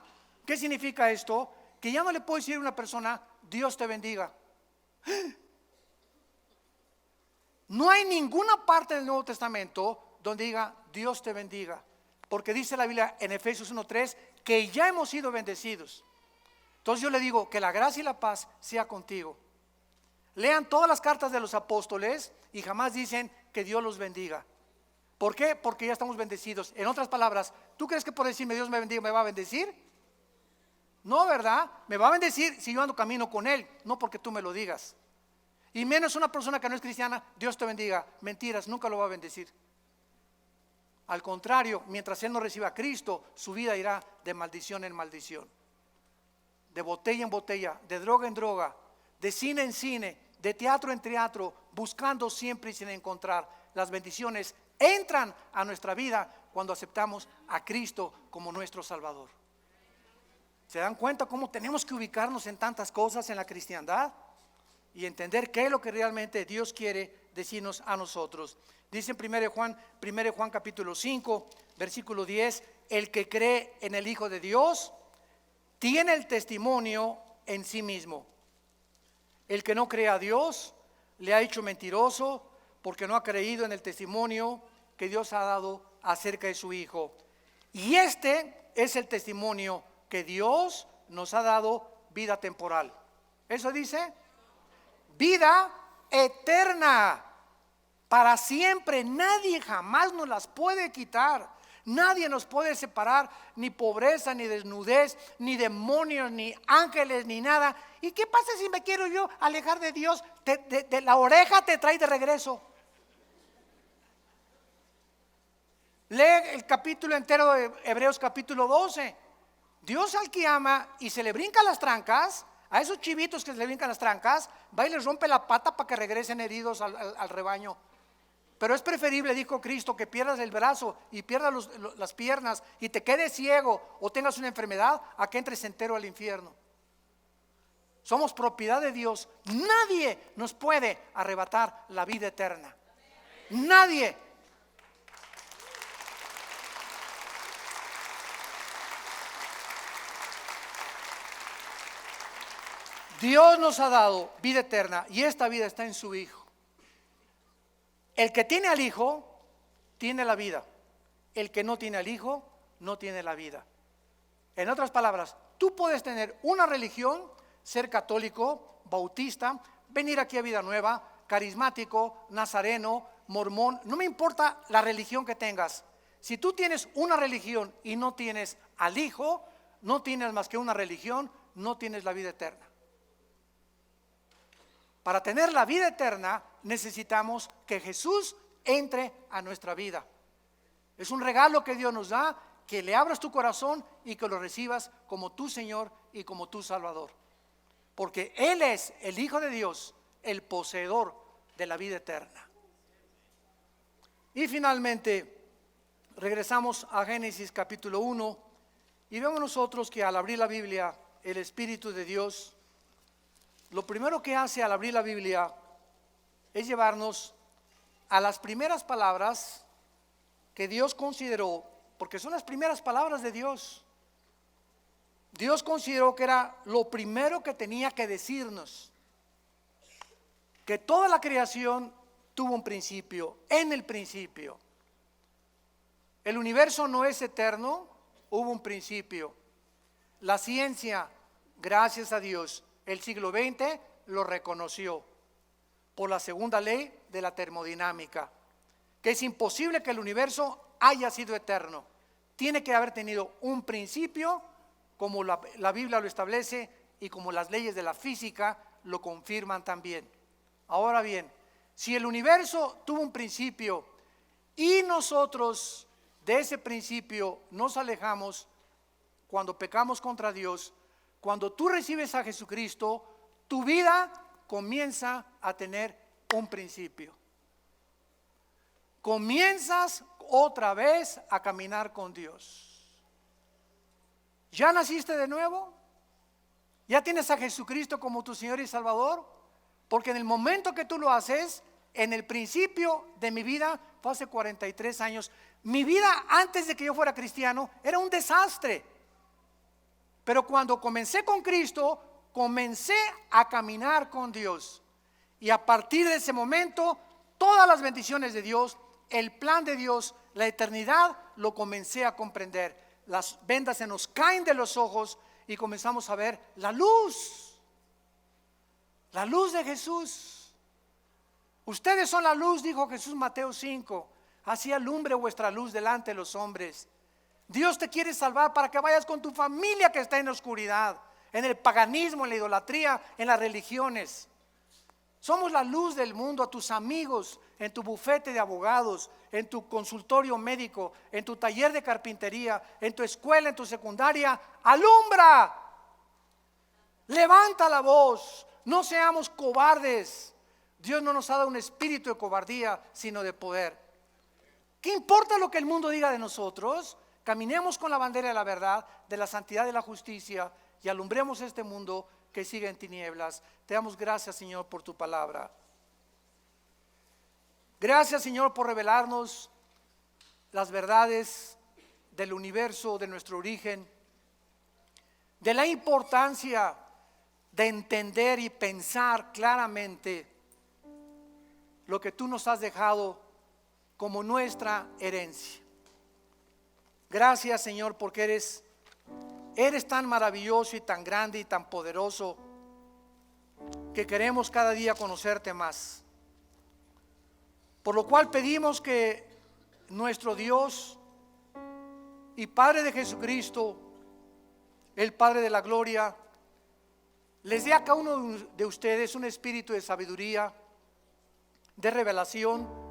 ¿Qué significa esto? Que ya no le puedo decir a una persona, Dios te bendiga. No hay ninguna parte del Nuevo Testamento donde diga Dios te bendiga, porque dice la Biblia en Efesios 1:3 que ya hemos sido bendecidos. Entonces yo le digo que la gracia y la paz sea contigo. Lean todas las cartas de los apóstoles y jamás dicen que Dios los bendiga. ¿Por qué? Porque ya estamos bendecidos. En otras palabras, ¿tú crees que por decirme Dios me bendiga me va a bendecir? No, ¿verdad? Me va a bendecir si yo ando camino con Él, no porque tú me lo digas. Y menos una persona que no es cristiana, Dios te bendiga. Mentiras, nunca lo va a bendecir. Al contrario, mientras él no reciba a Cristo, su vida irá de maldición en maldición, de botella en botella, de droga en droga, de cine en cine, de teatro en teatro, buscando siempre y sin encontrar. Las bendiciones entran a nuestra vida cuando aceptamos a Cristo como nuestro Salvador. ¿Se dan cuenta cómo tenemos que ubicarnos en tantas cosas en la cristiandad? Y entender qué es lo que realmente Dios quiere decirnos a nosotros. Dice en 1 Juan capítulo 5, versículo 10, el que cree en el Hijo de Dios tiene el testimonio en sí mismo. El que no cree a Dios le ha hecho mentiroso, porque no ha creído en el testimonio que Dios ha dado acerca de su Hijo. Y este es el testimonio que Dios nos ha dado, vida temporal. ¿Eso dice? Vida eterna, para siempre. Nadie jamás nos las puede quitar. Nadie nos puede separar, ni pobreza, ni desnudez, ni demonios, ni ángeles, ni nada. ¿Y qué pasa si me quiero yo alejar de Dios? De la oreja te trae de regreso. Lee el capítulo entero de Hebreos capítulo 12. Dios al que ama y se le brinca las trancas, a esos chivitos que se le brincan las trancas, va y les rompe la pata para que regresen heridos al rebaño. Pero es preferible, dijo Cristo, que pierdas el brazo y pierdas las piernas y te quedes ciego o tengas una enfermedad, a que entres entero al infierno. Somos propiedad de Dios. Nadie nos puede arrebatar la vida eterna. Nadie. Dios nos ha dado vida eterna y esta vida está en su Hijo. El que tiene al Hijo tiene la vida. El que no tiene al Hijo no tiene la vida. En otras palabras, tú puedes tener una religión, ser católico, bautista, venir aquí a Vida Nueva, carismático, nazareno, mormón, no me importa la religión que tengas. Si tú tienes una religión y no tienes al Hijo, no tienes más que una religión, no tienes la vida eterna. Para tener la vida eterna necesitamos que Jesús entre a nuestra vida. Es un regalo que Dios nos da, que le abras tu corazón y que lo recibas como tu Señor y como tu Salvador. Porque Él es el Hijo de Dios, el poseedor de la vida eterna. Y finalmente regresamos a Génesis capítulo 1 y vemos nosotros que al abrir la Biblia, el Espíritu de Dios, lo primero que hace al abrir la Biblia es llevarnos a las primeras palabras que Dios consideró, porque son las primeras palabras de Dios. Dios consideró que era lo primero que tenía que decirnos, que toda la creación tuvo un principio, en el principio. El universo no es eterno, hubo un principio. La ciencia, gracias a Dios, el siglo XX lo reconoció por la segunda ley de la termodinámica, que es imposible que el universo haya sido eterno. Tiene que haber tenido un principio, como la Biblia lo establece y como las leyes de la física lo confirman también. Ahora bien, si el universo tuvo un principio y nosotros de ese principio nos alejamos cuando pecamos contra Dios, cuando tú recibes a Jesucristo, tu vida comienza a tener un principio. Comienzas otra vez a caminar con Dios. ¿Ya naciste de nuevo? ¿Ya tienes a Jesucristo como tu Señor y Salvador? Porque en el momento que tú lo haces, en el principio de mi vida, fue hace 43 años, mi vida antes de que yo fuera cristiano era un desastre. Pero cuando comencé con Cristo, comencé a caminar con Dios. Y a partir de ese momento, todas las bendiciones de Dios, el plan de Dios, la eternidad, lo comencé a comprender. Las vendas se nos caen de los ojos y comenzamos a ver la luz de Jesús. Ustedes son la luz, dijo Jesús, Mateo 5. Así alumbre vuestra luz delante de los hombres. Dios te quiere salvar para que vayas con tu familia que está en la oscuridad, en el paganismo, en la idolatría, en las religiones. Somos la luz del mundo a tus amigos, en tu bufete de abogados, en tu consultorio médico, en tu taller de carpintería, en tu escuela, en tu secundaria. ¡Alumbra! Levanta la voz, no seamos cobardes. Dios no nos ha dado un espíritu de cobardía, sino de poder. ¿Qué importa lo que el mundo diga de nosotros? Caminemos con la bandera de la verdad, de la santidad y de la justicia y alumbremos este mundo que sigue en tinieblas. Te damos gracias, Señor, por tu palabra. Gracias, Señor, por revelarnos las verdades del universo, de nuestro origen, de la importancia de entender y pensar claramente lo que tú nos has dejado como nuestra herencia. Gracias, Señor, porque eres tan maravilloso y tan grande y tan poderoso que queremos cada día conocerte más. Por lo cual pedimos que nuestro Dios y Padre de Jesucristo, el Padre de la gloria, les dé a cada uno de ustedes un espíritu de sabiduría, de revelación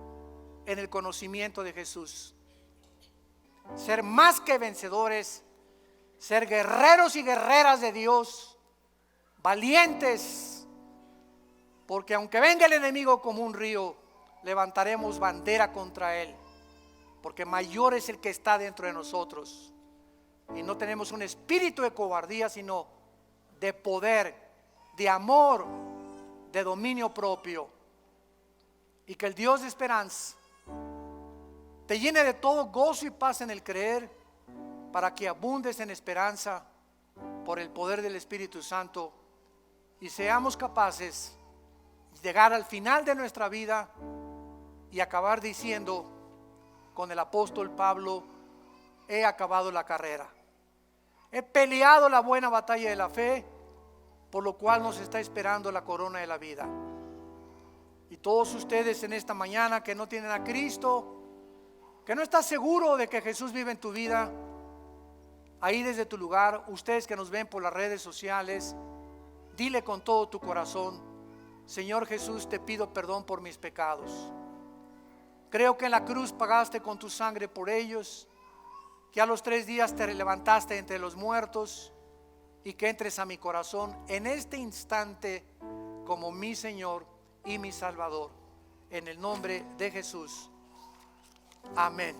en el conocimiento de Jesús. Ser más que vencedores, ser guerreros y guerreras de Dios, valientes, porque aunque venga el enemigo como un río, levantaremos bandera contra él, porque mayor es el que está dentro de nosotros. Y no tenemos un espíritu de cobardía, sino de poder, de amor, de dominio propio. Y que el Dios de esperanza te llene de todo gozo y paz en el creer, para que abundes en esperanza por el poder del Espíritu Santo y seamos capaces de llegar al final de nuestra vida y acabar diciendo con el apóstol Pablo: he acabado la carrera, he peleado la buena batalla de la fe, por lo cual nos está esperando la corona de la vida. Y todos ustedes en esta mañana que no tienen a Cristo, que no estás seguro de que Jesús vive en tu vida, ahí desde tu lugar, ustedes que nos ven por las redes sociales, dile con todo tu corazón: Señor Jesús, te pido perdón por mis pecados. Creo que en la cruz pagaste con tu sangre por ellos, que a los 3 días te levantaste entre los muertos y que entres a mi corazón en este instante como mi Señor y mi Salvador. En el nombre de Jesús. Amén.